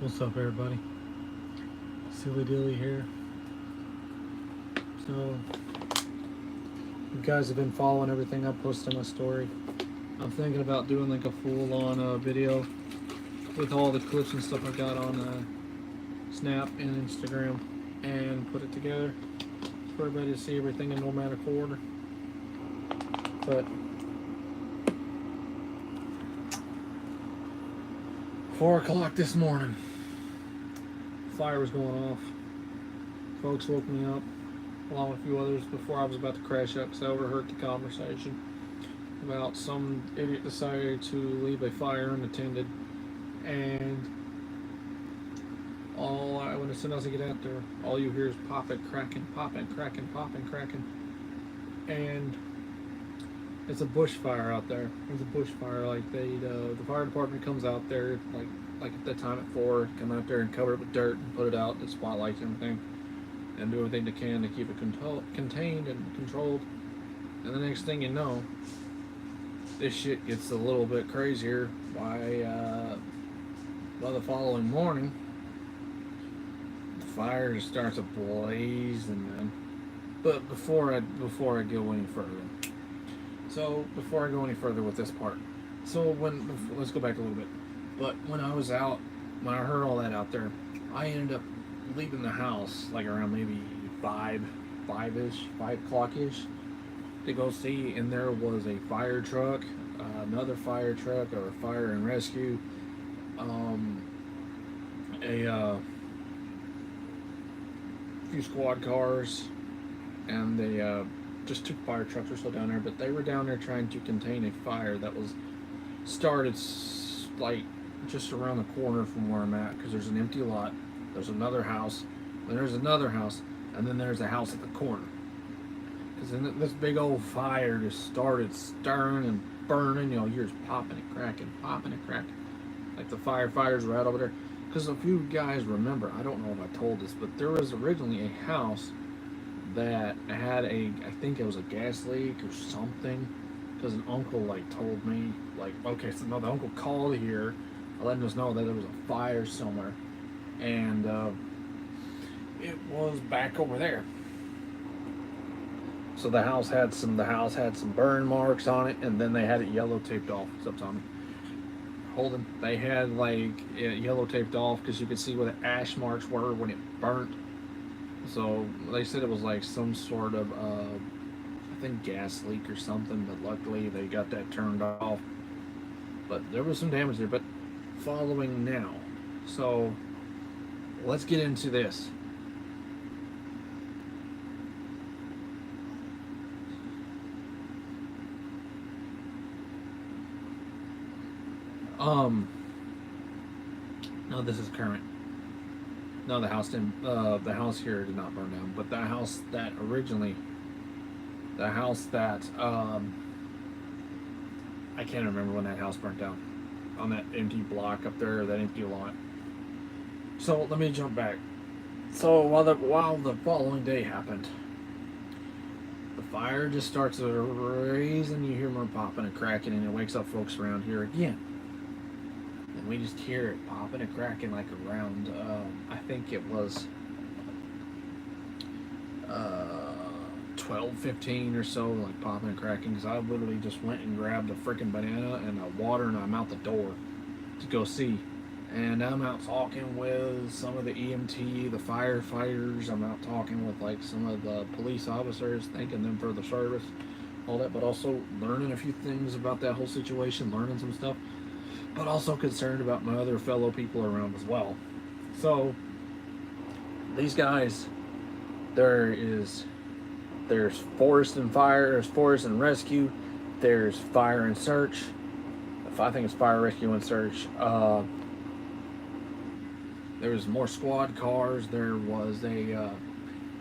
What's up, everybody? Silly Dilly here. So, you guys have been following everything I post on my story. I'm thinking about doing like a full-on video with all the clips and stuff I got on Snap and Instagram, and put it together for everybody to see everything in numerical order. But 4 o'clock this morning, fire was going off. Folks woke me up, along with a few others, before I was about to crash up because I overheard the conversation about some idiot decided to leave a fire unattended, and as soon as I get out there, all you hear is popping, cracking, popping, cracking, popping, cracking, and it's a bushfire out there. It's a bushfire. Like the fire department comes out there like at that time at 4, come out there and cover it with dirt and put it out, the spotlights and everything, and do everything they can to keep it contained and controlled. And the next thing you know, this shit gets a little bit crazier by the following morning. The fire just starts ablaze, and then. But before I go any further with this part, let's go back a little bit. But when I was out, when I heard all that out there, I ended up leaving the house like around maybe 5 o'clock-ish, to go see, and there was a fire truck, another fire truck, or fire and rescue, a few squad cars, and they just 2 fire trucks were still down there, but they were down there trying to contain a fire that was started like just around the corner from where I'm at, because there's an empty lot, there's another house, then there's another house, and then there's a house at the corner. Because then this big old fire just started stirring and burning. You know, you're just popping and cracking, like the firefighters were out over there. Because a few guys remember, I don't know if I told this, but there was originally a house that had I think it was a gas leak or something. Because an uncle told me, okay, so no, the uncle called here, letting us know that there was a fire somewhere, and it was back over there. So the house had some burn marks on it, and then they had it yellow taped off. What's up, Tommy? Holden. They had it yellow taped off because you could see where the ash marks were when it burnt. So they said it was some sort of I think gas leak or something, but luckily they got that turned off. But there was some damage there. But following now, so let's get into this. No, this is current. No, the house didn't. The house here did not burn down, but the house that I can't remember when that house burnt down, on that empty block up there, that empty lot. So let me jump back. So while the following day happened, the fire just starts to raise, and you hear more popping and cracking, and it wakes up folks around here again. And we just hear it popping and cracking around, I think it was 12:15 or so, popping and cracking, because I literally just went and grabbed a freaking banana and a water, and I'm out the door to go see. And I'm out talking with some of the EMT, the firefighters. I'm out talking with some of the police officers, thanking them for the service, all that, but also learning a few things about that whole situation, learning some stuff, but also concerned about my other fellow people around as well. So these guys, there's forest and fire, there's forest and rescue, there's fire and search. I think it's fire, rescue, and search. There was more squad cars. There was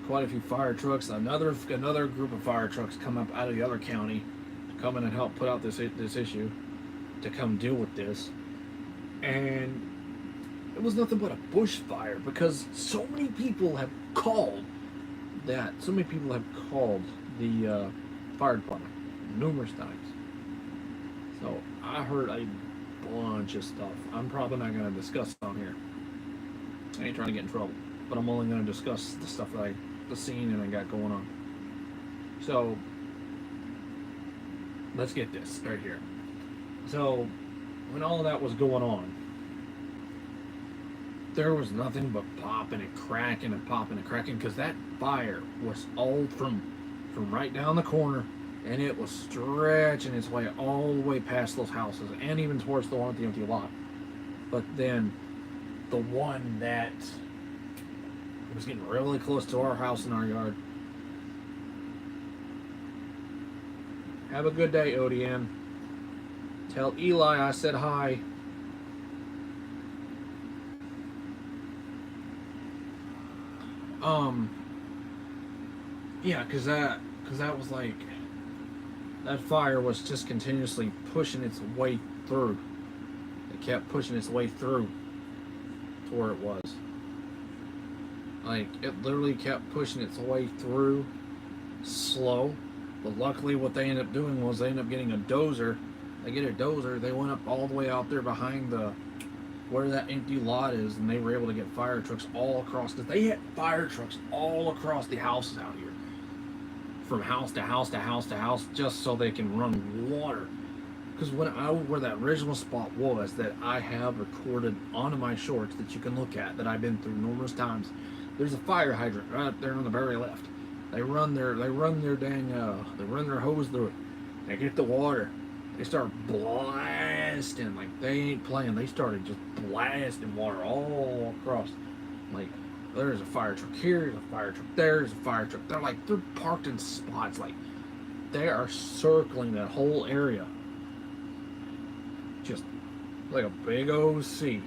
quite a few fire trucks. Another group of fire trucks come up out of the other county to come in and help put out this issue, to come deal with this. And it was nothing but a bushfire, because so many people have called the fire department numerous times. So I heard a bunch of stuff I'm probably not going to discuss on here. I ain't trying to get in trouble, but I'm only going to discuss the stuff that the scene and I got going on. So, let's get this right here. So, when all of that was going on, there was nothing but popping and cracking and popping and cracking because that fire was all from right down the corner, and it was stretching its way all the way past those houses and even towards the one at the empty lot. But then the one that was getting really close to our house in our yard. Have a good day, ODN. Tell Eli I said hi. Yeah, cause that was like, that fire was just continuously pushing its way through. It kept pushing its way through to where it was. Like, it literally kept pushing its way through slow. But luckily what they ended up doing was they ended up getting a dozer. They get a dozer, they went up all the way out there behind where that empty lot is, and they were able to get fire trucks all across. They had fire trucks all across the houses out here, from house to house to house to house, just so they can run water. Because where that original spot was, that I have recorded onto my shorts that you can look at, that I've been through numerous times, there's a fire hydrant right up there on the very left. They run their hose through it. They get the water. They start blasting, like they ain't playing. They started just blasting water all across. Like, there's a fire truck here, there's a fire truck there, there's a fire truck. They're parked in spots. Like, they are circling that whole area. Just like a big OC.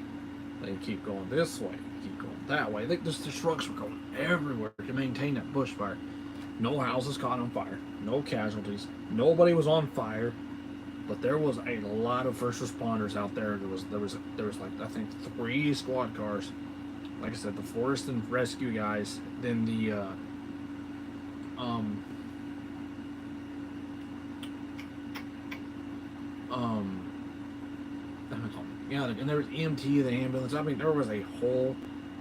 They keep going this way, keep going that way. The trucks were going everywhere to maintain that bushfire. No houses caught on fire, no casualties, nobody was on fire. But there was a lot of first responders out there. There was like, I think 3 squad cars. Like I said, the forest and rescue guys. Then the yeah, and there was EMT, the ambulance. I mean, there was a whole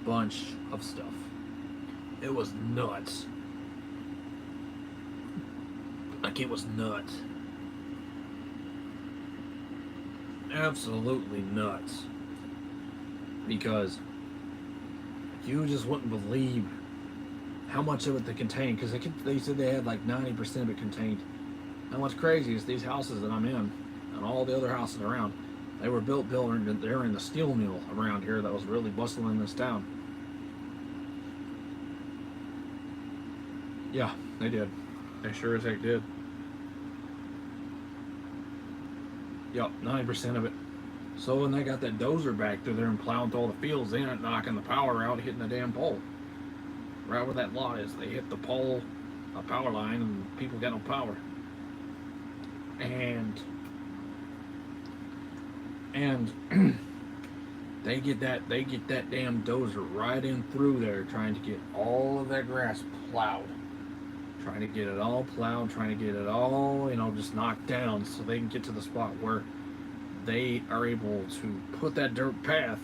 bunch of stuff. It was nuts. Like, it was nuts. Absolutely nuts. Because you just wouldn't believe how much of it they contained. Because they said they had like 90% of it contained. And what's crazy is these houses that I'm in, and all the other houses around, they were built during the steel mill around here that was really bustling in this town. Yeah, they did. They sure as heck did. Yep, 90% of it. So when they got that dozer back through there and plowing through all the fields, they ended up knocking the power out, hitting the damn pole. Right where that lot is, they hit the pole, a power line, and people got no power. And they get that damn dozer right in through there, trying to get all of that grass plowed. Trying to get it all plowed, trying to get it all, just knocked down so they can get to the spot where they are able to put that dirt path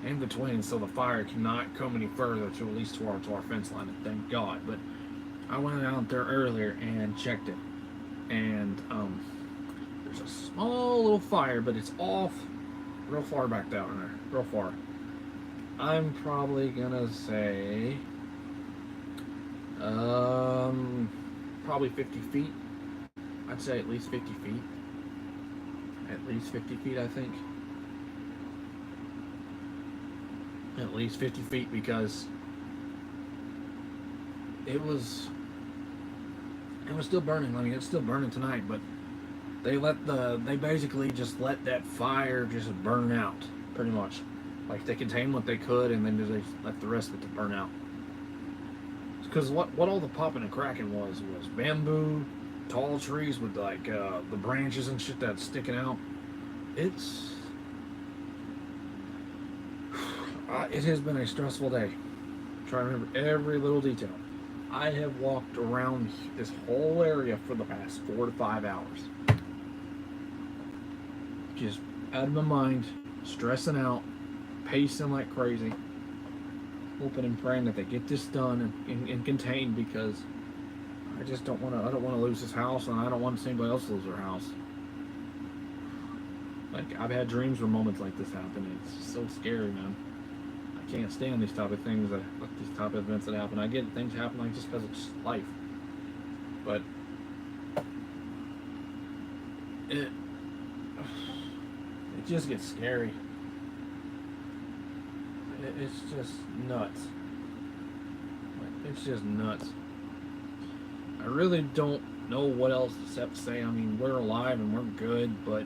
in between so the fire cannot come any further to at least to our fence line, and thank God. But I went out there earlier and checked it, and there's a small little fire, but it's off real far back down there, real far. I'm probably gonna say probably 50 feet. I'd say at least 50 feet. At least 50 feet, I think. At least 50 feet, because it was still burning. I mean, it's still burning tonight, but they basically just let that fire just burn out, pretty much. Like, they contained what they could, and then they let the rest of it to burn out. Because what all the popping and cracking was bamboo, tall trees with like the branches and shit that's sticking out. It has been a stressful day. I'm trying to remember every little detail. I have walked around this whole area for the past 4 to 5 hours. Just out of my mind, stressing out, pacing like crazy. hoping and praying that they get this done and contained, because I just don't want to. I don't want to lose this house, and I don't want anybody else to lose their house. Like, I've had dreams where moments like this happen. It's just so scary, man. I can't stand these type of things, like these type of events that happen. I get things happen like just because it's life, but it just gets scary. It's just nuts. It's just nuts. I really don't know what else except to say, I mean, we're alive and we're good, but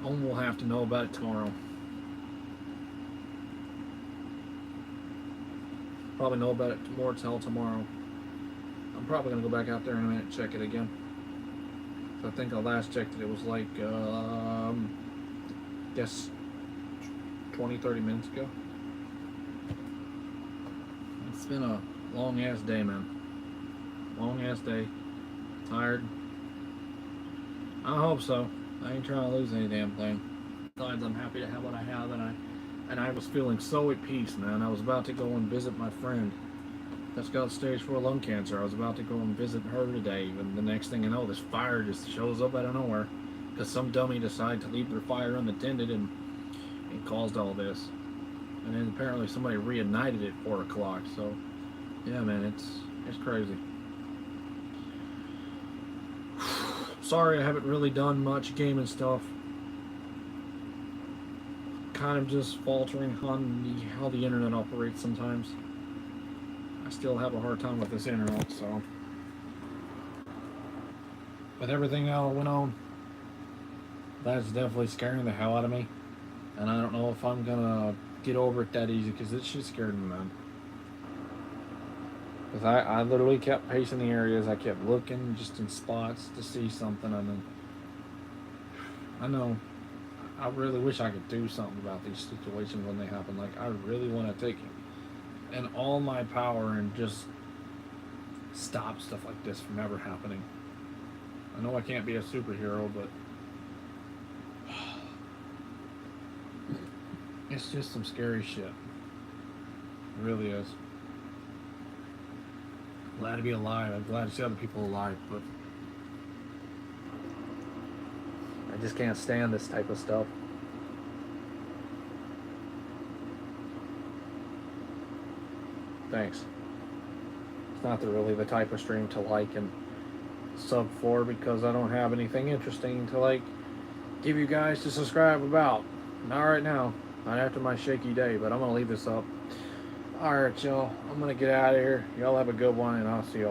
home will have to know about it tomorrow. Probably know about it more till tomorrow. I'm probably going to go back out there in a minute and check it again. So I think I last checked it was like, guess 20-30 minutes ago. It's been a long ass day, man. Long ass day. Tired. I hope so. I ain't trying to lose any damn thing. Besides, I'm happy to have what I have, and I was feeling so at peace, man. I was about to go and visit my friend that's got stage 4 lung cancer. I was about to go and visit her today, and the next thing I know, this fire just shows up out of nowhere because some dummy decided to leave their fire unattended and caused all this. And then apparently somebody reignited it at 4 o'clock. So, yeah, man, it's crazy. Sorry I haven't really done much gaming stuff. Kind of just faltering on how the internet operates sometimes. I still have a hard time with this internet, so. With everything that went on, that's definitely scaring the hell out of me. And I don't know if I'm gonna get over it that easy, because it shit scared me, man. Because I literally kept pacing the areas. I kept looking just in spots to see something. And then, I know, I really wish I could do something about these situations when they happen. Like, I really want to take it and all my power and just stop stuff like this from ever happening. I know I can't be a superhero, but it's just some scary shit. It really is. Glad to be alive. I'm glad to see other people alive, but I just can't stand this type of stuff. Thanks. It's not really the type of stream to like and sub for, because I don't have anything interesting to like give you guys to subscribe about. Not right now. Not after my shaky day, but I'm gonna leave this up. Alright, y'all. I'm gonna get out of here. Y'all have a good one, and I'll see y'all.